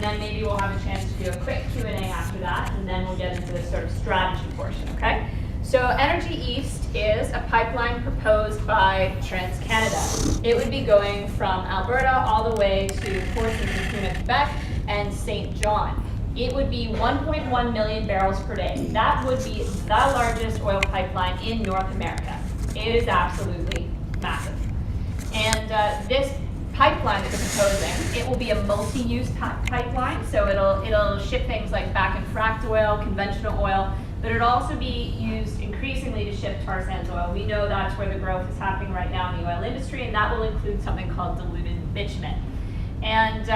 then maybe we'll have a chance to do a quick Q&A after that, and then we'll get into the sort of strategy portion, okay? So Energy East is a pipeline proposed by TransCanada. It would be going from Alberta all the way to ports in Cancun, Quebec, and St. John. It would be 1.1 million barrels per day. That would be the largest oil pipeline in North America. It is absolutely massive. And this pipeline that they're proposing, it will be a multi-use pipeline, so it'll ship things like back and fracked oil, conventional oil, but it'll also be used increasingly to ship tar sands oil. We know that's where the growth is happening right now in the oil industry, and that will include something called diluted bitumen. And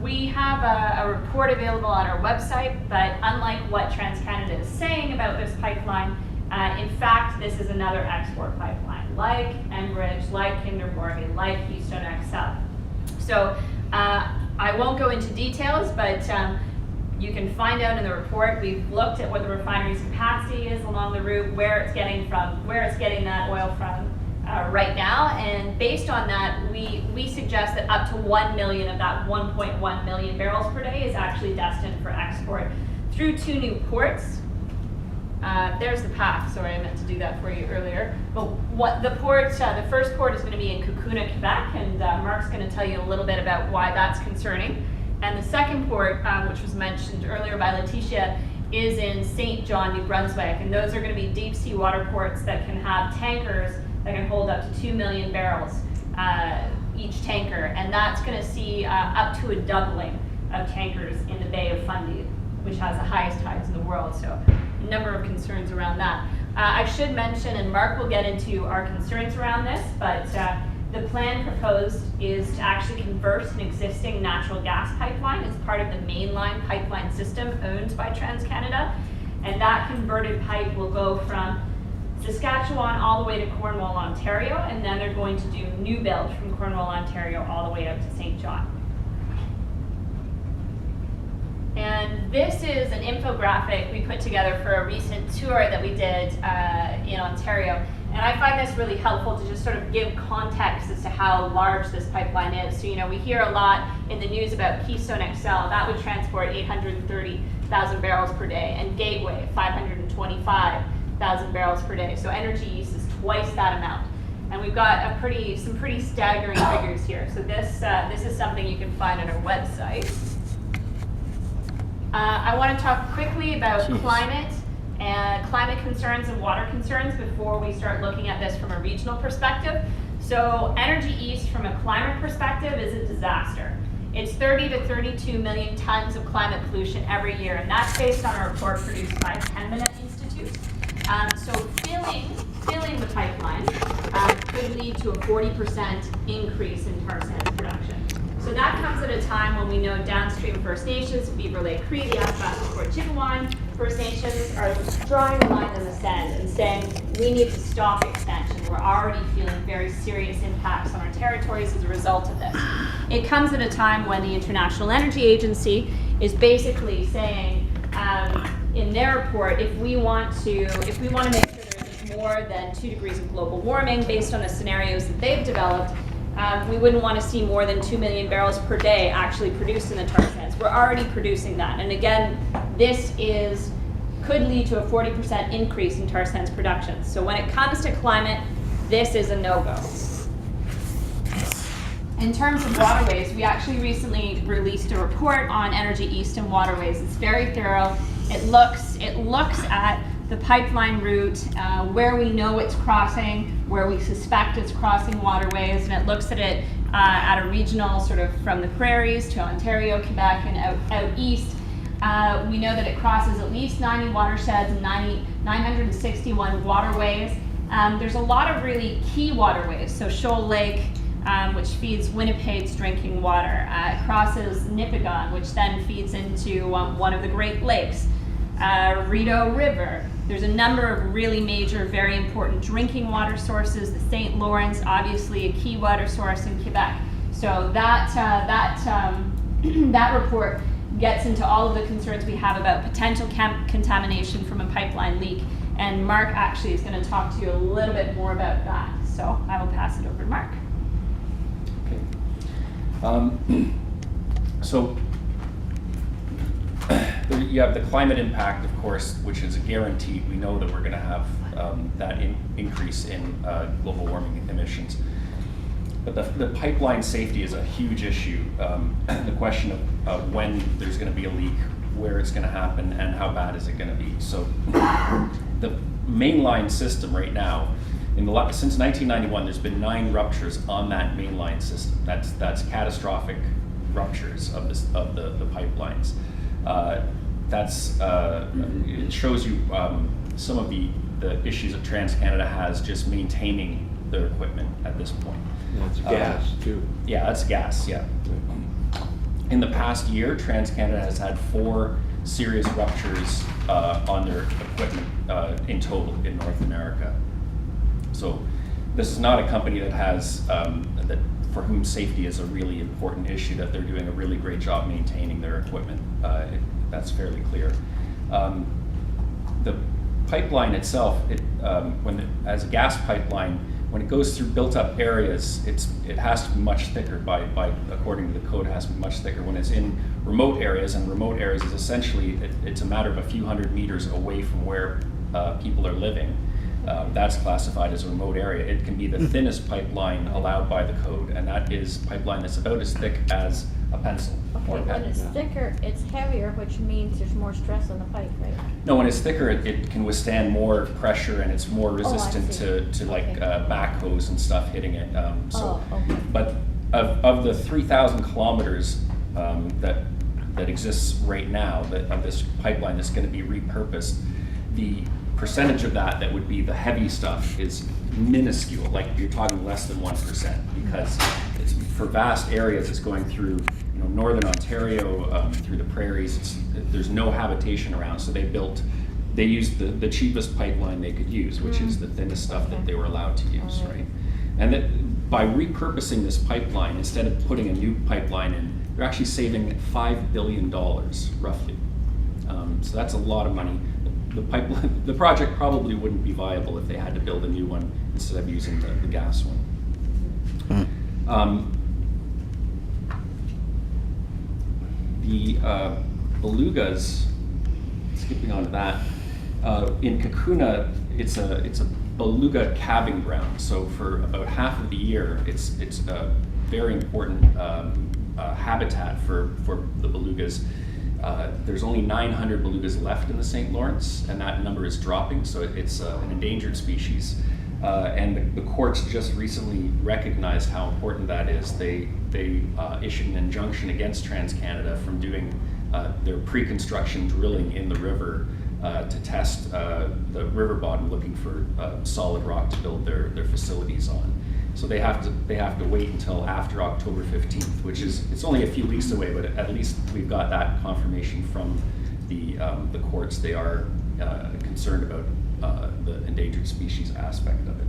we have a report available on our website, but unlike what TransCanada is saying about this pipeline, in fact, this is another export pipeline, like Enbridge, like Kinder Morgan, like Keystone XL. So I won't go into details, but you can find out in the report. We've looked at what the refinery's capacity is along the route, where it's getting that oil from right now, and based on that, we suggest that up to 1 million of that 1.1 million barrels per day is actually destined for export through 2 new ports. There's the path. Sorry, I meant to do that for you earlier. But what the first port is going to be in Cancun, Quebec, and Mark's going to tell you a little bit about why that's concerning. And the second port, which was mentioned earlier by Letitia, is in St. John, New Brunswick, and those are going to be deep sea water ports that can have tankers that can hold up to 2 million barrels each tanker, and that's going to see up to a doubling of tankers in the Bay of Fundy, which has the highest tides in the world. So a number of concerns around that. I should mention, and Mark will get into our concerns around this, but the plan proposed is to actually convert an existing natural gas pipeline as part of the mainline pipeline system owned by TransCanada, and that converted pipe will go from Saskatchewan all the way to Cornwall, Ontario, and then they're going to do new build from Cornwall, Ontario all the way out to St. John. And this is an infographic we put together for a recent tour that we did in Ontario. And I find this really helpful to just sort of give context as to how large this pipeline is. So, we hear a lot in the news about Keystone XL. That would transport 830,000 barrels per day, and Gateway, 525,000 barrels per day. So Energy East is twice that amount. And we've got some pretty staggering figures here. So this is something you can find on our website. I want to talk quickly about climate concerns and water concerns before we start looking at this from a regional perspective. So Energy East from a climate perspective is a disaster. It's 30 to 32 million tons of climate pollution every year, and that's based on a report produced by 10-Minute Institute. So filling the pipeline could lead to a 40% increase in tar sands production. So that comes at a time when we know downstream First Nations, Beaver Lake Cree, the Athabasca Chippewa First Nations are drawing a line in the sand and saying we need to stop expansion. We're already feeling very serious impacts on our territories as a result of this. It comes at a time when the International Energy Agency is basically saying in their report, if we want to make sure there's more than 2 degrees of global warming based on the scenarios that they've developed, we wouldn't want to see more than 2 million barrels per day actually produced in the tar sands. We're already producing that. And again, this could lead to a 40% increase in tar sands production. So when it comes to climate, this is a no-go. In terms of waterways, we actually recently released a report on Energy East and waterways. It's very thorough. It looks at the pipeline route, where we know it's crossing, where we suspect it's crossing waterways, and it looks at it at a regional, sort of from the prairies to Ontario, Quebec, and out east. We know that it crosses at least 90 watersheds and 961 waterways. There's a lot of really key waterways. So Shoal Lake, which feeds Winnipeg's drinking water. It crosses Nipigon, which then feeds into one of the Great Lakes. Rideau River. There's a number of really major, very important drinking water sources. The St. Lawrence, obviously a key water source in Quebec. So that report gets into all of the concerns we have about potential contamination from a pipeline leak. And Mark actually is going to talk to you a little bit more about that. So I will pass it over to Mark. Okay. So you have the climate impact, of course, which is a guarantee. We know that we're going to have that increase in global warming emissions. But the pipeline safety is a huge issue. The question of when there's going to be a leak, where it's going to happen, and how bad is it going to be. So the mainline system right now, since 1991, there's been 9 ruptures on that mainline system. That's catastrophic ruptures of the pipelines. It shows you some of the issues that TransCanada has just maintaining their equipment at this point. That's gas too. Yeah, that's gas, yeah. In the past year, TransCanada has had 4 serious ruptures on their equipment in total in North America. So this is not a company that has, for whom safety is a really important issue, that they're doing a really great job maintaining their equipment. That's fairly clear. The pipeline itself, as a gas pipeline, when it goes through built-up areas, it has to be much thicker. According to the code, it has to be much thicker. When it's in remote areas, and remote areas is essentially it's a matter of a few hundred meters away from where people are living. That's classified as a remote area. It can be the thinnest pipeline allowed by the code, and that is pipeline that's about as thick as a pencil. Okay, when it's thicker, it's heavier, which means there's more stress on the pipe, right? No, when it's thicker, it can withstand more pressure, and it's more resistant to like backhoes and stuff hitting it. Okay. But of the 3,000 kilometers that exists right now of this pipeline that's going to be repurposed, the percentage of that would be the heavy stuff is minuscule. Like you're talking less than 1%, because it's for vast areas. It's going through northern Ontario, through the prairies. There's no habitation around, so they used the cheapest pipeline they could use, which is the thinnest stuff that they were allowed to use, right? And that by repurposing this pipeline, instead of putting a new pipeline in, they're actually saving $5 billion roughly. So that's a lot of money. The project probably wouldn't be viable if they had to build a new one instead of using the gas one. The belugas, skipping on to that, in Kakuna, it's a beluga calving ground. So for about half of the year, it's a very important habitat for the belugas. There's only 900 belugas left in the St. Lawrence, and that number is dropping, so it's an endangered species. And the courts just recently recognized how important that is. They issued an injunction against TransCanada from doing their pre-construction drilling in the river to test the river bottom, looking for solid rock to build their facilities on. So they have to wait until after October 15th, which it's only a few weeks away, but at least we've got that confirmation from the courts. They are concerned about the endangered species aspect of it.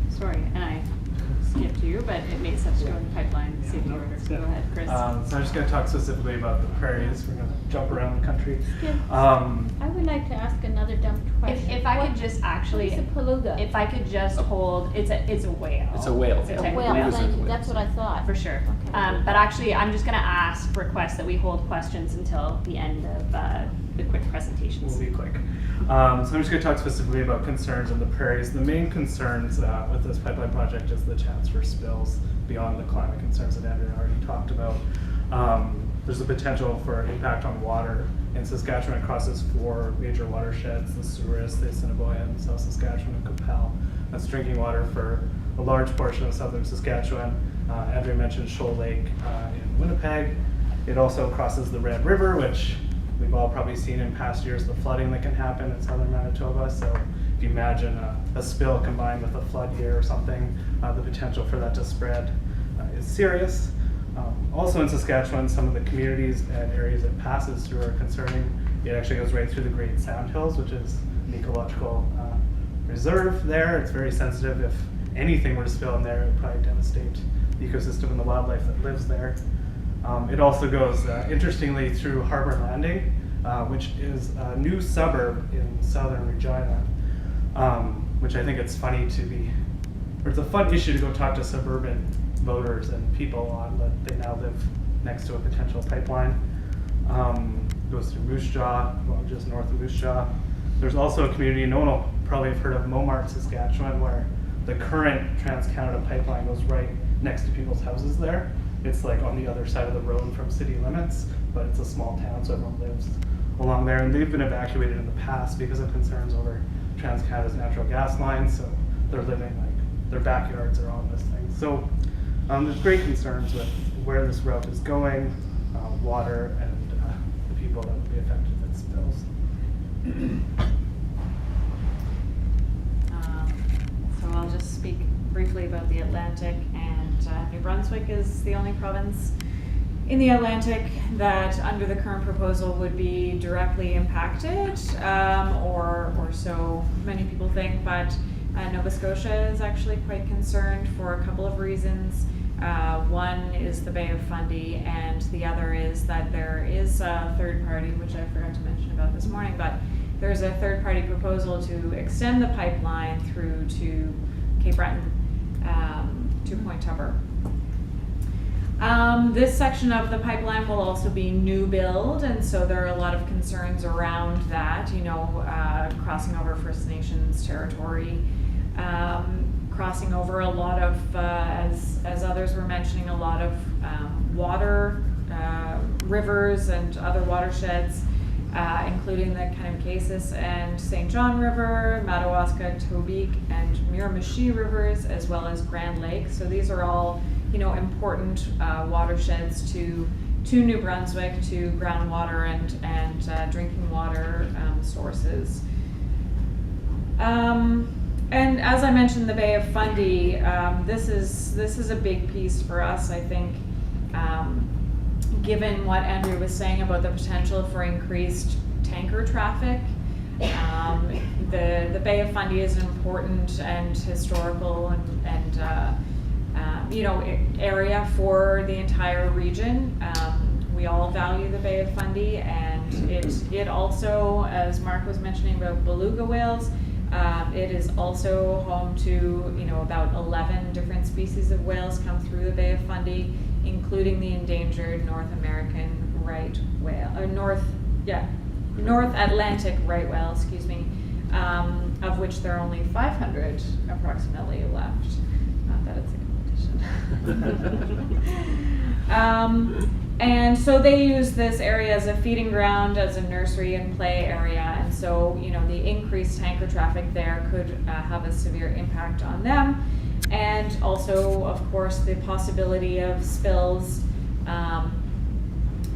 Sorry, and I skipped you, but it makes sense to go in the pipeline safety order. So go ahead, Chris. So I'm just going to talk specifically about the prairies. We're going to jump around the country. I would like to ask another dumb question. If I could just actually, What is a beluga? if I could just hold, it's a whale. It's a whale. It's a Yeah. type of Well, whale. thank you. That's what I thought. For sure. Okay. But actually, I'm just going to request that we hold questions until the end of the quick presentations. We'll be quick. So I'm just going to talk specifically about concerns in the prairies. The main concerns with this pipeline project is the chance for spills beyond the climate concerns that Andrew already talked about. There's a potential for impact on water. In Saskatchewan, it crosses 4 major watersheds: the Souris, the Assiniboine, South Saskatchewan, and Qu'Appelle. That's drinking water for a large portion of southern Saskatchewan. Andrew mentioned Shoal Lake in Winnipeg. It also crosses the Red River, which we've all probably seen in past years, the flooding that can happen in southern Manitoba. So if you imagine a spill combined with a flood here or something, the potential for that to spread is serious. Also in Saskatchewan, some of the communities and areas it passes through are concerning. It actually goes right through the Great Sandhills, which is an ecological reserve there. It's very sensitive. If anything were to spill in there, it would probably devastate the ecosystem and the wildlife that lives there. It also goes, interestingly, through Harbour Landing, which is a new suburb in southern Regina, which I think it's funny or it's a fun issue to go talk to suburban voters and people on that they now live next to a potential pipeline. Goes through Moose Jaw, well, just north of Moose Jaw. There's also a community, no one will probably have heard of Momart, Saskatchewan, where the current Trans-Canada pipeline goes right next to people's houses there. It's like on the other side of the road from city limits, but it's a small town, so everyone lives along there. And they've been evacuated in the past because of concerns over Trans-Canada's natural gas lines, so they're living, like, their backyards are on this thing. So there's great concerns with where this route is going, water, and the people that would be affected if it spills. So I'll just speak briefly about the Atlantic, and New Brunswick is the only province in the Atlantic that under the current proposal would be directly impacted, or so many people think, but Nova Scotia is actually quite concerned for a couple of reasons. One is the Bay of Fundy, and the other is that there is a third party, which I forgot to mention about this morning, but there's a third party proposal to extend the pipeline through to Cape Breton, to Point Tupper. This section of the pipeline will also be new build, and so there are a lot of concerns around that, crossing over First Nations territory, crossing over a lot of, as others were mentioning, a lot of water, rivers and other watersheds, including the Kanamkasis and St. John River, Madawaska, Tobique, and Miramichi rivers, as well as Grand Lake. So these are all, important watersheds to New Brunswick, to groundwater and drinking water sources. And as I mentioned, the Bay of Fundy, this is a big piece for us, I think, given what Andrew was saying about the potential for increased tanker traffic. The Bay of Fundy is an important and historical and area for the entire region. We all value the Bay of Fundy, and it also, as Mark was mentioning about beluga whales, it is also home to, about 11 different species of whales come through the Bay of Fundy, including the endangered North American right whale, North Atlantic right whale, of which there are only 500 approximately left. Not that it's a competition. And so they use this area as a feeding ground, as a nursery and play area, and so the increased tanker traffic there could have a severe impact on them, and also, of course, the possibility of spills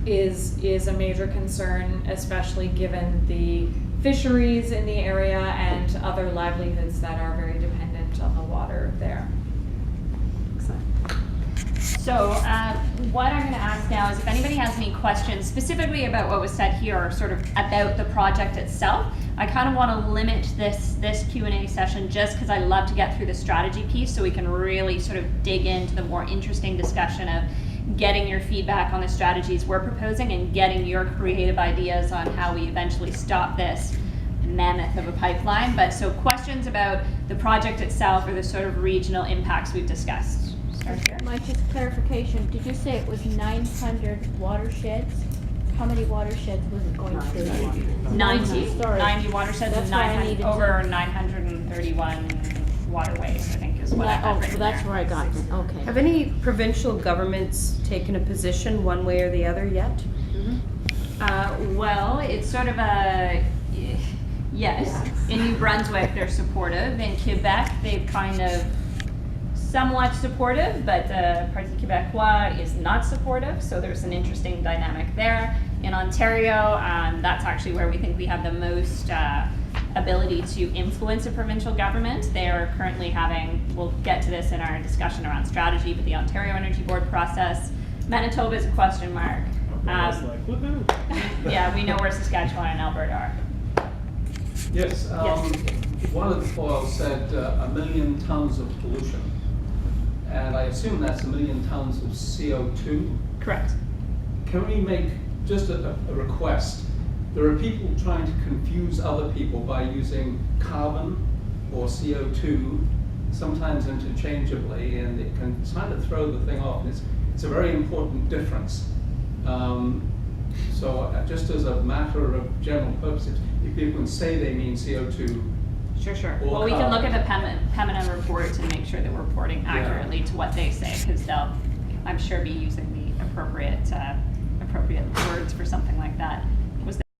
is a major concern, especially given the fisheries in the area and other livelihoods that are very dependent on the water there. So what I'm going to ask now is if anybody has any questions specifically about what was said here or sort of about the project itself. I kind of want to limit this Q&A session just because I love to get through the strategy piece so we can really sort of dig into the more interesting discussion of getting your feedback on the strategies we're proposing and getting your creative ideas on how we eventually stop this mammoth of a pipeline. But so questions about the project itself or the sort of regional impacts we've discussed. Start here. Mike, just clarification, did you say it was 900 watersheds? How many watersheds was it going to? 90. Sorry. 90 watersheds and That's why I needed over 931 waterways, I think is what I have Oh, written so that's there. where I got it, okay. Have any provincial governments taken a position one way or the other yet? Well, it's sort of a, yes. In New Brunswick, they're supportive. In Quebec, they've kind of somewhat supportive, but Parti Québécois is not supportive, so there's an interesting dynamic there. In Ontario, that's actually where we think we have the most ability to influence a provincial government. They are currently having, we'll get to this in our discussion around strategy, but the Ontario Energy Board process. Manitoba is a question mark. Yeah, we know where Saskatchewan and Alberta are. Yes, one of the foils said 1 million tons of pollution. And I assume that's 1 million tons of CO2. Correct. Can we make just a request? There are people trying to confuse other people by using carbon or CO2, sometimes interchangeably, and it can kind of throw the thing off. It's a very important difference. So just as a matter of general purposes, if people can say they mean CO2, Sure. Or Well, we can look at carbon. the Pemina report to make sure that we're reporting Yeah. accurately to what they say, because they'll, I'm sure, be using the appropriate words for something like that.